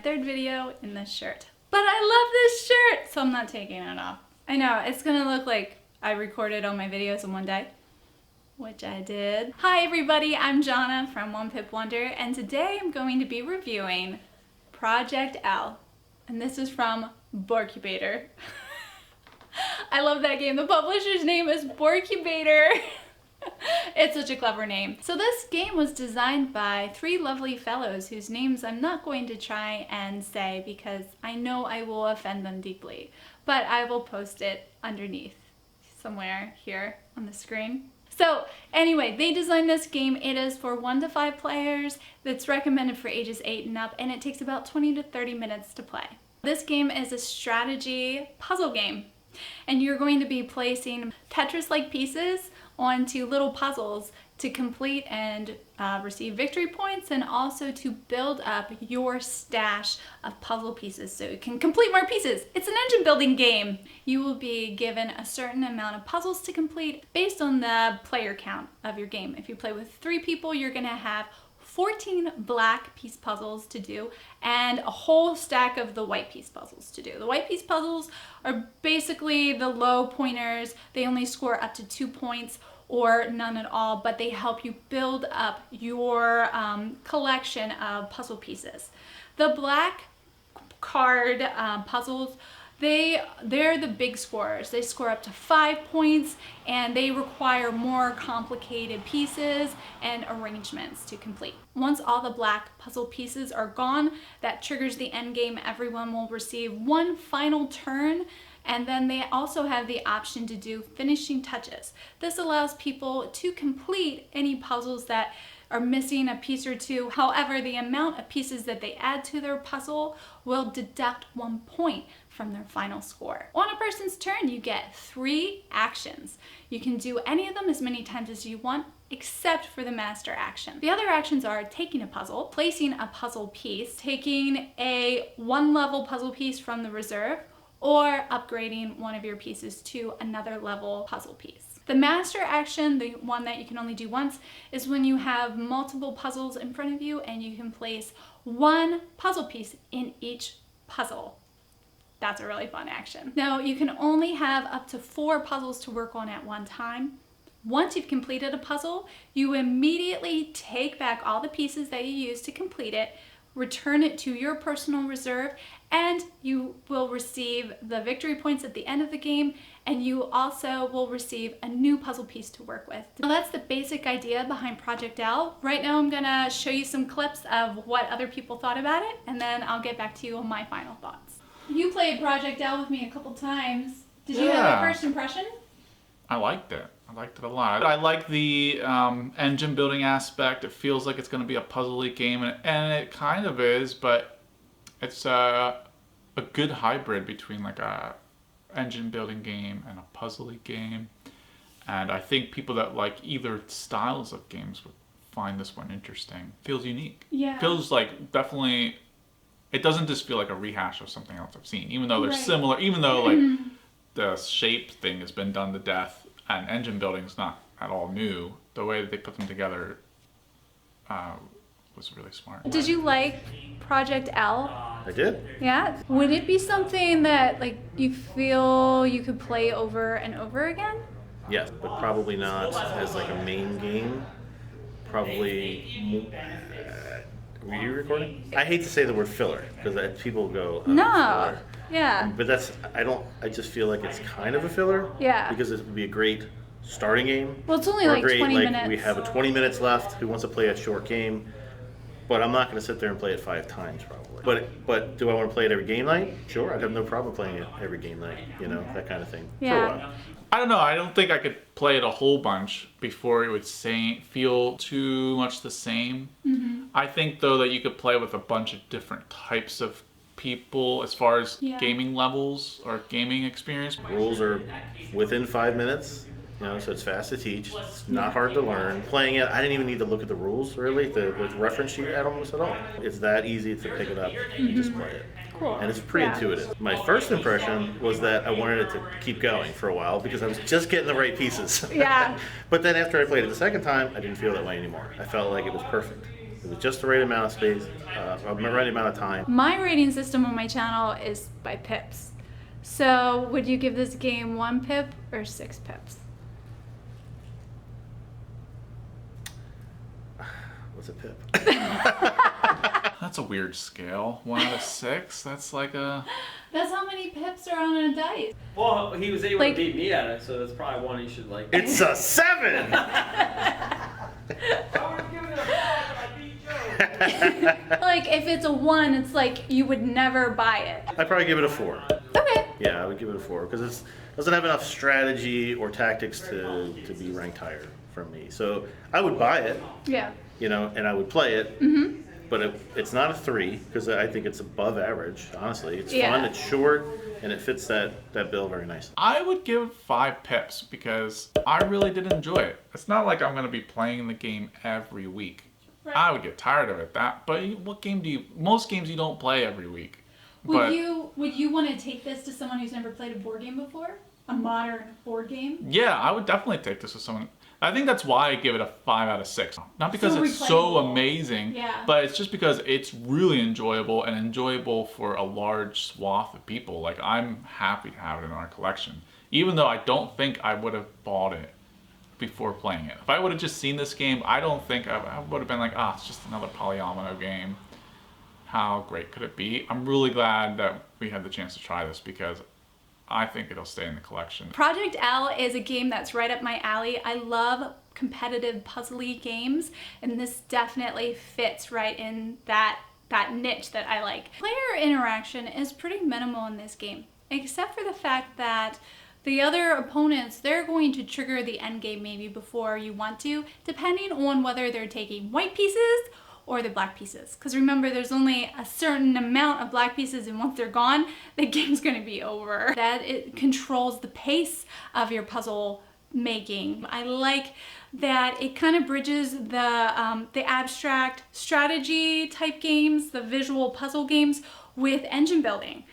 Third video in this shirt. But I love this shirt, so I'm not taking it off. I know, it's gonna look like I recorded all my videos in one day, which I did. Hi everybody, I'm Jona from One Pip Wonder, and today I'm going to be reviewing Project L. And this is from Boardcubator. I love that game. The publisher's name is Boardcubator. It's such a clever name. So this game was designed by three lovely fellows whose names I'm not going to try and say because I know I will offend them deeply, but I will post it underneath somewhere here on the screen. So anyway, they designed this game. It is for 1 to 5 players. It's recommended for ages 8 and up, and it takes about 20 to 30 minutes to play. This game is a strategy puzzle game, and you're going to be placing Tetris-like pieces onto little puzzles to complete and receive victory points, and also to build up your stash of puzzle pieces so you can complete more pieces. It's an engine building game. You will be given a certain amount of puzzles to complete based on the player count of your game. If you play with 3 people, you're gonna have 14 black piece puzzles to do and a whole stack of the white piece puzzles to do. The white piece puzzles are basically the low pointers. They only score up to 2 points or none at all, but they help you build up your collection of puzzle pieces. The black card puzzles, they're the big scorers. They score up to 5 points, and they require more complicated pieces and arrangements to complete. Once all the black puzzle pieces are gone, that triggers the end game. Everyone will receive one final turn, and then they also have the option to do finishing touches. This allows people to complete any puzzles that are missing a piece or two. However, the amount of pieces that they add to their puzzle will deduct 1 point from their final score. On a person's turn, you get 3 actions. You can do any of them as many times as you want, except for the master action. The other actions are taking a puzzle, placing a puzzle piece, taking a 1-level puzzle piece from the reserve, or upgrading one of your pieces to another level puzzle piece. The master action, the one that you can only do once, is when you have multiple puzzles in front of you and you can place 1 puzzle piece in each puzzle. That's a really fun action. Now, you can only have up to 4 puzzles to work on at one time. Once you've completed a puzzle, you immediately take back all the pieces that you used to complete it, return it to your personal reserve, and you will receive the victory points at the end of the game, and you also will receive a new puzzle piece to work with. Now that's the basic idea behind Project L. Right now I'm gonna show you some clips of what other people thought about it, and then I'll get back to you on my final thoughts. You played Project L with me a couple times. Did you have a first impression? I liked it. I liked it a lot. I like the engine building aspect. It feels like it's going to be a puzzly game, and it kind of is, but it's a good hybrid between like a engine building game and a puzzly game. And I think people that like either styles of games would find this one interesting. Feels unique. Yeah. Feels like definitely it doesn't just feel like a rehash of something else I've seen, even though they're Right. similar, even though like the shape thing has been done to death and engine building is not at all new. The way that they put them together was really smart. Did you like Project L? I did. Yeah? Would it be something that like you feel you could play over and over again? Yes, but probably not as like a main game. Probably. Were you recording? I hate to say the word filler because people go. No. Filler. Yeah. But I just feel like it's kind of a filler. Yeah. Because it would be a great starting game. Well, it's only or a like great, 20 like, minutes. We have 20 minutes left. Who wants to play a short game? But I'm not going to sit there and play it 5 times probably. But do I want to play it every game night? Sure, I'd have no problem playing it every game night. You know, that kind of thing. Yeah. For a while. I don't know. I don't think I could play it a whole bunch before it would feel too much the same. I think though that you could play with a bunch of different types of people as far as gaming levels or gaming experience. Rules are within 5 minutes, you know, so it's fast to teach. It's not hard to learn. Playing it, I didn't even need to look at the rules really, the reference sheet almost at all. It's that easy to pick it up and just play it. Cool. And it's pretty intuitive. My first impression was that I wanted it to keep going for a while because I was just getting the right pieces. Yeah. But then after I played it the second time, I didn't feel that way anymore. I felt like it was perfect. It was just the right amount of space, the right amount of time. My rating system on my channel is by pips. So would you give this game 1 pip or 6 pips? What's a pip? That's a weird scale. 1 out of 6. That's like a. That's how many pips are on a dice. Well, he was able Like- to beat me at it, so that's probably one he should like. It's a 7! Like if it's a 1, it's like you would never buy it. I'd probably give it a 4. Okay. Yeah, I would give it a 4 because it doesn't have enough strategy or tactics to be ranked higher from me. So I would buy it, Yeah. you know, and I would play it. But it's not a 3 because I think it's above average. Honestly, it's Yeah. fun, it's short, and it fits that bill very nicely. I would give 5 pips because I really did enjoy it. It's not like I'm going to be playing the game every week. Right. I would get tired of it. But what game do you? Most games you don't play every week. Would you want to take this to someone who's never played a board game before? A modern board game? Yeah, I would definitely take this with someone. I think that's why I give it a 5 out of 6. Not because So it's so replayable. amazing, Yeah. but it's just because it's really enjoyable and enjoyable for a large swath of people. Like, I'm happy to have it in our collection, even though I don't think I would have bought it before playing it. If I would have just seen this game, I don't think I would have been like, it's just another polyomino game. How great could it be? I'm really glad that we had the chance to try this because I think it'll stay in the collection. Project L is a game that's right up my alley. I love competitive puzzly games, and this definitely fits right in that niche that I like. Player interaction is pretty minimal in this game, except for the fact that the other opponents, they're going to trigger the end game maybe before you want to, depending on whether they're taking white pieces or the black pieces. Because remember, there's only a certain amount of black pieces, and once they're gone, the game's gonna be over. That it controls the pace of your puzzle making. I like that it kind of bridges the abstract strategy type games, the visual puzzle games, with engine building.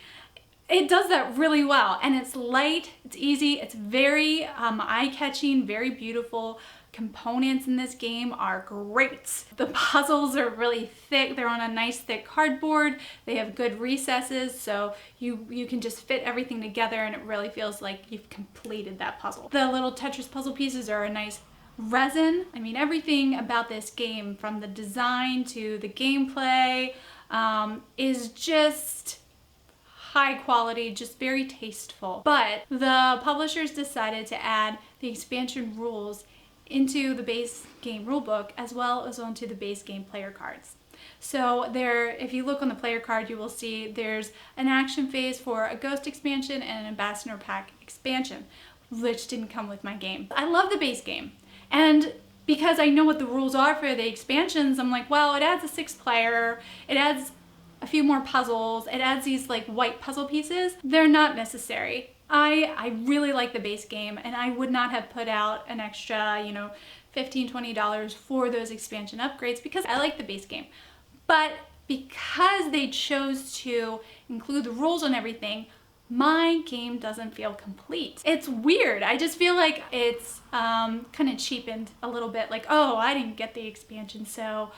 It does that really well, and it's light, it's easy, it's very eye-catching, very beautiful. Components in this game are great. The puzzles are really thick. They're on a nice thick cardboard. They have good recesses, so you can just fit everything together and it really feels like you've completed that puzzle. The little Tetris puzzle pieces are a nice resin. I mean, everything about this game, from the design to the gameplay, is just high quality, just very tasteful. But the publishers decided to add the expansion rules into the base game rulebook as well as onto the base game player cards. So there, if you look on the player card, you will see there's an action phase for a ghost expansion and an ambassador pack expansion, which didn't come with my game. I love the base game, and because I know what the rules are for the expansions, I'm like, well, it adds a 6th player, it adds a few more puzzles, it adds these like white puzzle pieces. They're not necessary. I really like the base game, and I would not have put out an extra, $15, $20 for those expansion upgrades because I like the base game. But because they chose to include the rules and everything, my game doesn't feel complete. It's weird. I just feel like it's kind of cheapened a little bit. Like, oh, I didn't get the expansion, so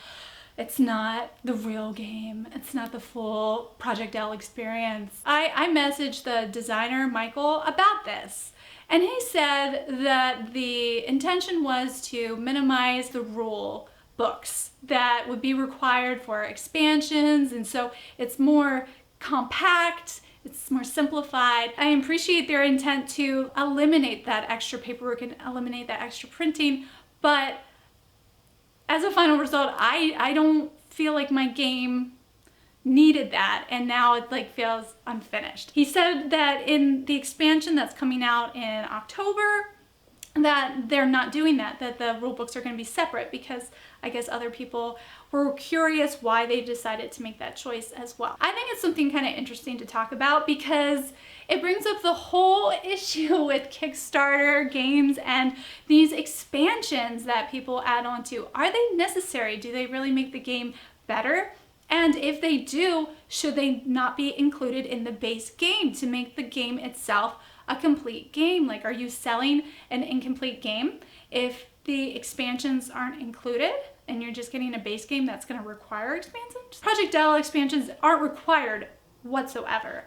it's not the real game. It's not the full Project L experience. I messaged the designer, Michael, about this. And he said that the intention was to minimize the rule books that would be required for expansions, and so it's more compact, it's more simplified. I appreciate their intent to eliminate that extra paperwork and eliminate that extra printing, but as a final result, I don't feel like my game needed that, and now it like feels unfinished. He said that in the expansion that's coming out in October, that they're not doing that the rule books are going to be separate, because I guess other people were curious why they decided to make that choice as well. I think it's something kind of interesting to talk about, because it brings up the whole issue with Kickstarter games and these expansions that people add on to. Are they necessary? Do they really make the game better? And if they do, should they not be included in the base game to make the game itself a complete game? Like, are you selling an incomplete game if the expansions aren't included and you're just getting a base game that's going to require expansions? Project L expansions aren't required whatsoever,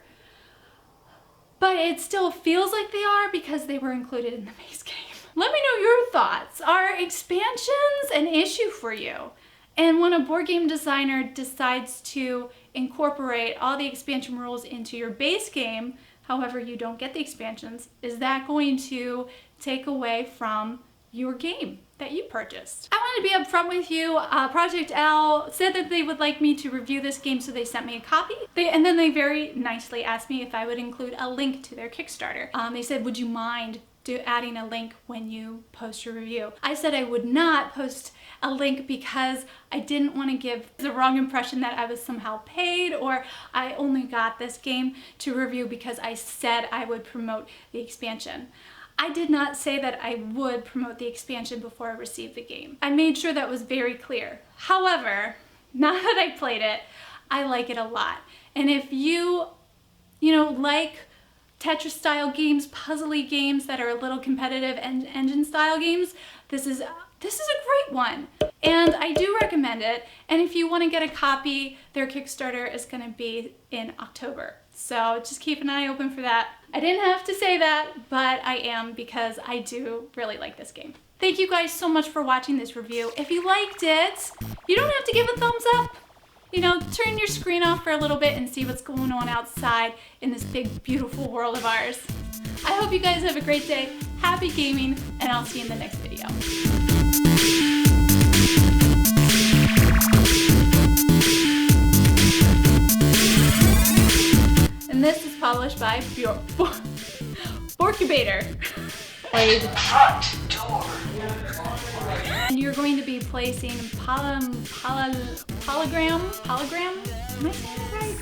but it still feels like they are because they were included in the base game. Let me know your thoughts. Are expansions an issue for you? And when a board game designer decides to incorporate all the expansion rules into your base game, however you don't get the expansions, is that going to take away from your game that you purchased? I want to be upfront with you. Project L said that they would like me to review this game, so they sent me a copy. And then they very nicely asked me if I would include a link to their Kickstarter. They said, would you mind adding a link when you post your review? I said I would not post a link because I didn't want to give the wrong impression that I was somehow paid, or I only got this game to review because I said I would promote the expansion. I did not say that I would promote the expansion before I received the game. I made sure that was very clear. However, now that I played it, I like it a lot. And if you like Tetris style games, puzzly games that are a little competitive, and engine style games, this is a great one. And I do recommend it. And if you want to get a copy, their Kickstarter is going to be in October. So just keep an eye open for that. I didn't have to say that, but I am, because I do really like this game. Thank you guys so much for watching this review. If you liked it, you don't have to give a thumbs up. Turn your screen off for a little bit and see what's going on outside in this big, beautiful world of ours. I hope you guys have a great day. Happy gaming, and I'll see you in the next video. And this is published by Boardcubator. Played. And you're going to be placing hologram? Am I saying it right?